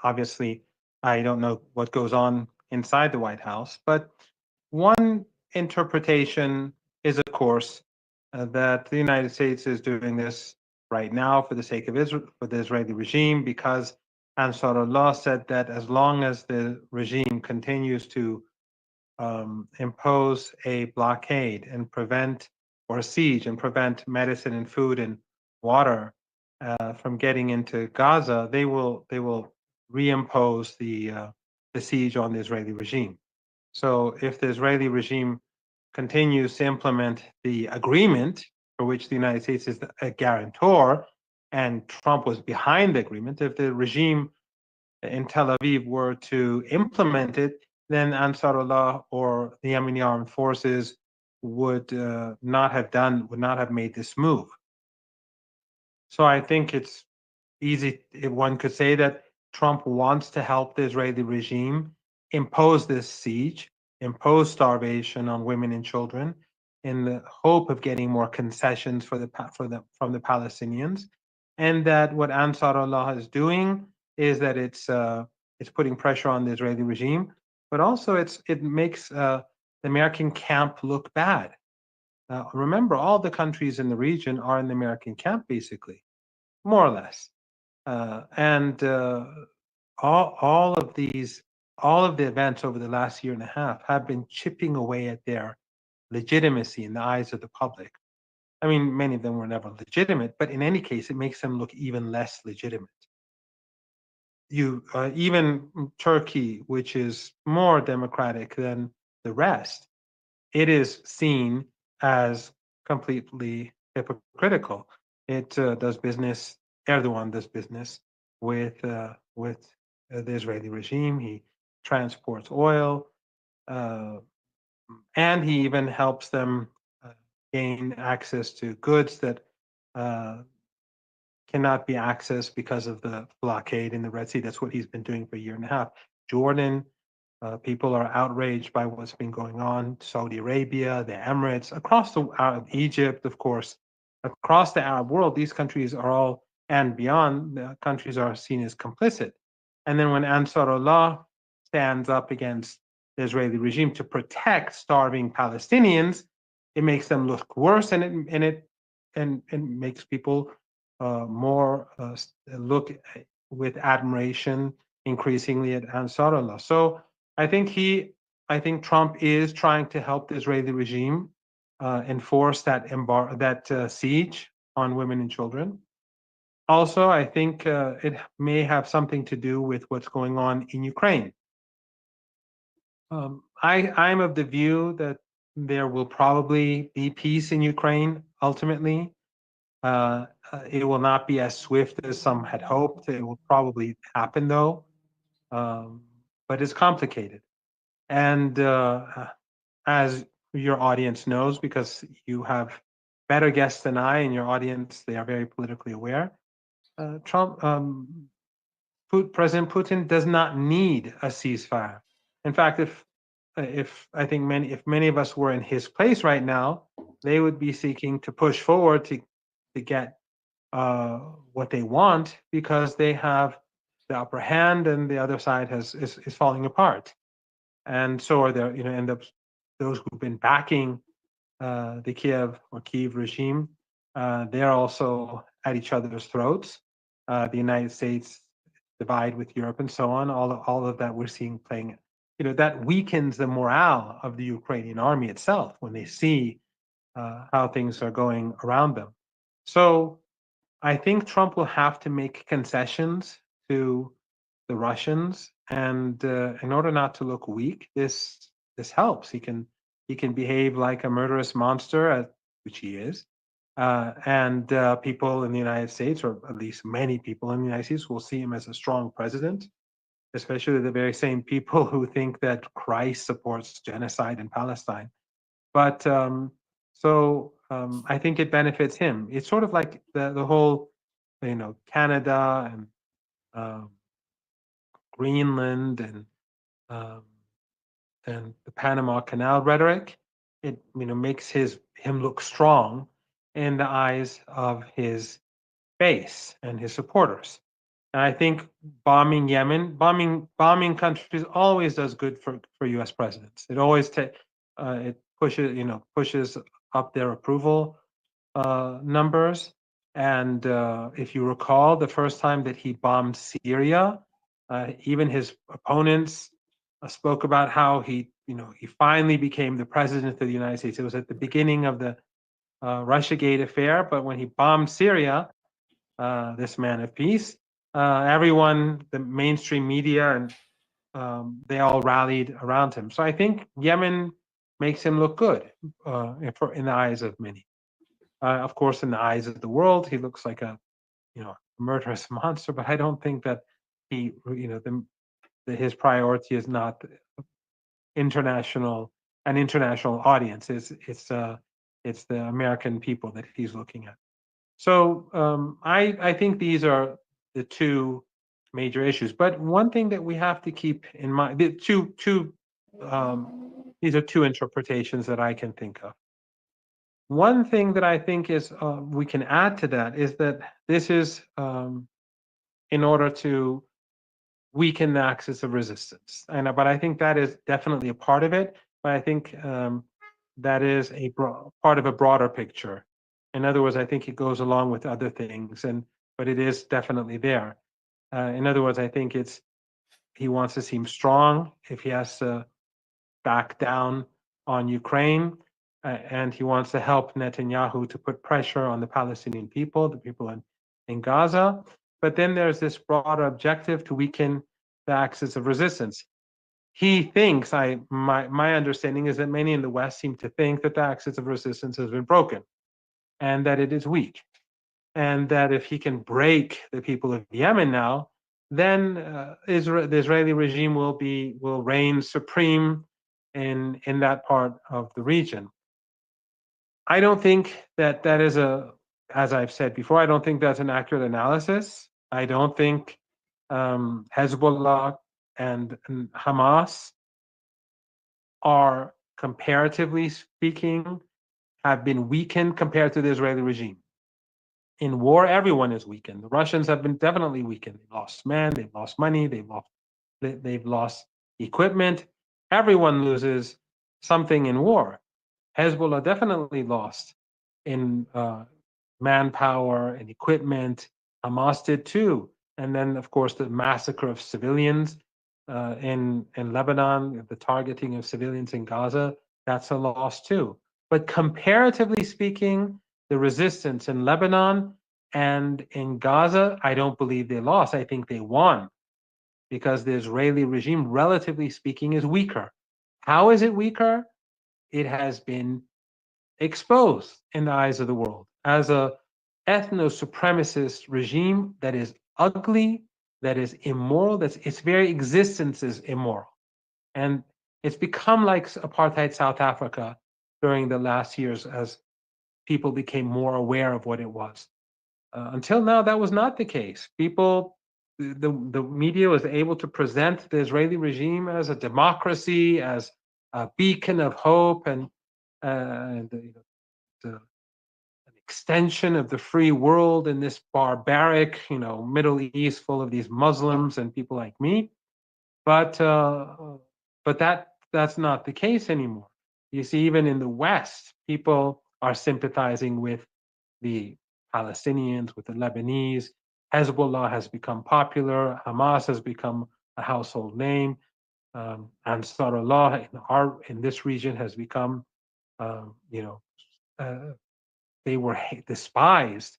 obviously, I don't know what goes on inside the White House, but one interpretation is, of course, that the United States is doing this right now for the sake of Israel, for the Israeli regime, because Ansarullah said that as long as the regime continues to impose a blockade and prevent, or a siege and prevent medicine and food and water from getting into Gaza, they will reimpose the siege on the Israeli regime. So if the Israeli regime continues to implement the agreement for which the United States is a guarantor, and Trump was behind the agreement, if the regime in Tel Aviv were to implement it, then Ansarullah or the Yemeni armed forces would would not have made this move. So I think it's easy, if one could say that Trump wants to help the Israeli regime impose this siege, impose starvation on women and children, in the hope of getting more concessions from the Palestinians, and that what Ansarullah is doing is that it's putting pressure on the Israeli regime, but also it makes the American camp look bad. Remember, all the countries in the region are in the American camp, basically, more or less. And all of these, all of the events over the last year and a half have been chipping away at their legitimacy in the eyes of the public. I mean, many of them were never legitimate, but in any case, it makes them look even less legitimate. Even Turkey, which is more democratic than the rest, it is seen as completely hypocritical. It does business. Erdogan does business with the Israeli regime. He transports oil, uh, and he even helps them gain access to goods that uh, cannot be accessed because of the blockade in the Red Sea. That's what he's been doing for a year and a half. Jordan, people are outraged by what's been going on. Saudi Arabia, the Emirates, across the Egypt, of course, across the Arab world, these countries are all, and beyond, the countries are seen as complicit. And then when Ansarullah stands up against the Israeli regime to protect starving Palestinians, it makes them look worse, and it makes people more look with admiration increasingly at Ansarullah. So I think Trump is trying to help the Israeli regime enforce that siege on women and children. Also, I think it may have something to do with what's going on in Ukraine. I'm of the view that there will probably be peace in Ukraine ultimately. It will not be as swift as some had hoped. It will probably happen though, but it's complicated. And as your audience knows, because you have better guests than I, and your audience, they are very politically aware. President Putin does not need a ceasefire. In fact, if I think if many of us were in his place right now, they would be seeking to push forward to get what they want, because they have the upper hand and the other side is falling apart. And so are there, end up those who've been backing the Kiev regime. They're also at each other's throats. The United States divide with Europe and so on. All of that we're seeing playing. That weakens the morale of the Ukrainian army itself when they see how things are going around them. So I think Trump will have to make concessions to the Russians, and in order not to look weak, this helps. He can behave like a murderous monster, which he is, and people in the United States, or at least many people in the United States, will see him as a strong president. Especially the very same people who think that Christ supports genocide in Palestine. But I think it benefits him. It's sort of like the whole, Canada and um, Greenland um, and the Panama Canal rhetoric. It makes him look strong in the eyes of his base and his supporters. And I think bombing Yemen, bombing countries always does good for U.S. presidents. It always it pushes up their approval numbers. And if you recall, the first time that he bombed Syria, even his opponents spoke about how he finally became the president of the United States. It was at the beginning of the Russiagate affair, but when he bombed Syria, this man of peace, everyone, the mainstream media, and they all rallied around him. So I think Yemen makes him look good in the eyes of many. Of course, in the eyes of the world, he looks like a murderous monster. But I don't think that his priority is not an international audience. It's the American people that he's looking at. So I think these are the two major issues. But one thing that we have to keep in mind, these are two interpretations that I can think of. One thing that I think is we can add to that is that this is in order to weaken the axis of resistance. But I think that is definitely a part of it. But I think that is part of a broader picture. In other words, I think it goes along with other things, but it is definitely there. In other words, I think he wants to seem strong if he has to back down on Ukraine, and he wants to help Netanyahu to put pressure on the Palestinian people, the people in Gaza. But then there's this broader objective to weaken the axis of resistance. He thinks, my understanding is that many in the West seem to think that the axis of resistance has been broken and that it is weak. And that if he can break the people of Yemen now, then the Israeli regime will reign supreme in that part of the region. I don't think that is as I've said before, I don't think that's an accurate analysis. I don't think Hezbollah and Hamas are, comparatively speaking, have been weakened compared to the Israeli regime. In war, everyone is weakened. The Russians have been definitely weakened. They've lost men, they've lost money, they've lost equipment. Everyone loses something in war. Hezbollah definitely lost in manpower and equipment. Hamas did too. And then, of course, the massacre of civilians in Lebanon, the targeting of civilians in Gaza, that's a loss too. But comparatively speaking, the resistance in Lebanon and in Gaza, I don't believe they lost. I think they won because the Israeli regime, relatively speaking, is weaker. How is it weaker? It has been exposed in the eyes of the world as a ethno-supremacist regime that is ugly, that is immoral, its very existence is immoral. And it's become like apartheid South Africa during the last years as people became more aware of what it was. Until now, that was not the case. The media was able to present the Israeli regime as a democracy, as a beacon of hope, and an extension of the free world in this barbaric, Middle East full of these Muslims and people like me. But that's not the case anymore. You see, even in the West, people are sympathizing with the Palestinians, with the Lebanese. Hezbollah has become popular. Hamas has become a household name. Ansarullah in this region has become, they were despised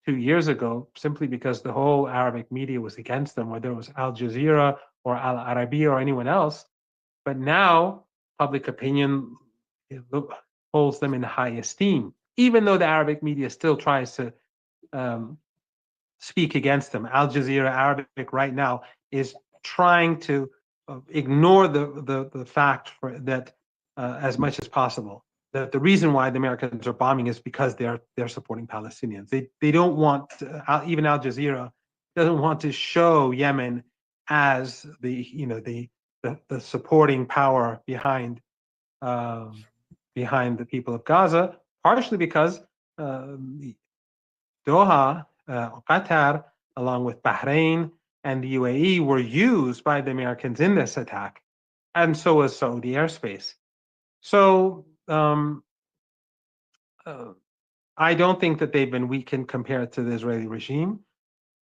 2 years ago simply because the whole Arabic media was against them, whether it was Al Jazeera or Al Arabiya or anyone else. But now public opinion holds them in high esteem, even though the Arabic media still tries to speak against them. Al Jazeera Arabic right now is trying to ignore the fact that as much as possible. The reason why the Americans are bombing is because they're supporting Palestinians. They don't want even Al Jazeera doesn't want to show Yemen as the supporting power behind the people of Gaza, partially because Doha, Qatar along with Bahrain and the UAE, were used by the Americans in this attack, and so was Saudi airspace. So uh, I don't think that they've been weakened compared to the Israeli regime.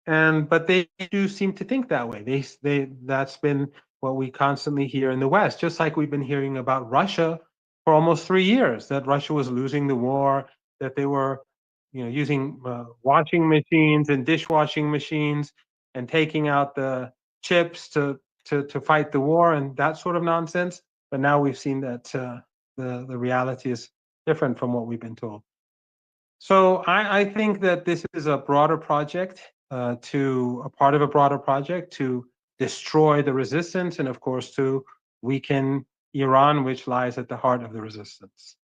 But they do seem to think that way. They that's been what we constantly hear in the West, just like we've been hearing about Russia for almost 3 years, that Russia was losing the war, that they were, using washing machines and dishwashing machines and taking out the chips to fight the war and that sort of nonsense. But now we've seen that the reality is different from what we've been told. So I think that this is a broader project, to a part of a broader project to destroy the resistance and, of course, to weaken Iran, which lies at the heart of the resistance.